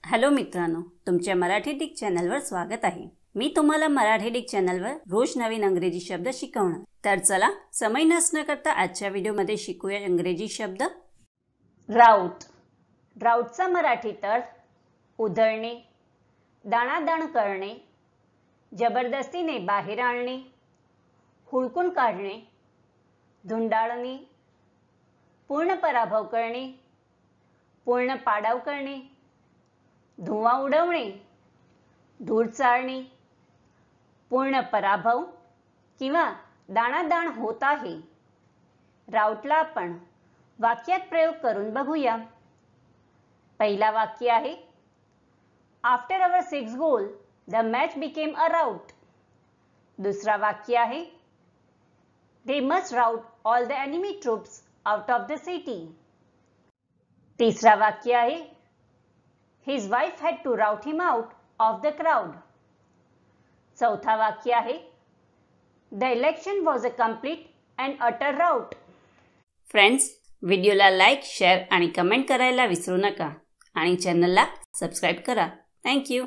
Hello मित्रांनो, तुमच्या Marathi Dick चॅनलवर स्वागत आहे। मी तुम्हाला मराठी डिक चॅनलवर रोज नवीन इंग्रजी शब्द शिकवणार। तर चला समय नष्ट न करता आजच्या व्हिडिओमध्ये शिकूया इंग्रजी शब्द। राऊट। राऊटचा मराठी अर्थ उधळणे, दाणादाण करणे, जबरदस्तीने बाहेर आणणे, हुडकून काढणे, धुंडाळणे, पूर्ण पराभव करणे, पूर्ण पाडाव करणे, धुवा उडवणे, धूळ चाळणे, पूर्ण पराभव किंवा दाणादाण होत आहे। राऊटला आपण वाक्यात प्रयोग करून बघूया। पहिला वाक्य आहे, after our 6 goal the match became a rout. दुसरा वाक्य आहे, they must rout all the enemy troops out of the city. तिसरा वाक्य आहे, his wife had to rout him out of the crowd। चौथा वाक्य आहे, the election was a complete and utter rout। Friends, व्हिडिओला लाईक, शेअर आणि comment करायला विसरू नका आणि चॅनलला सबस्क्राइब करा। Thank you.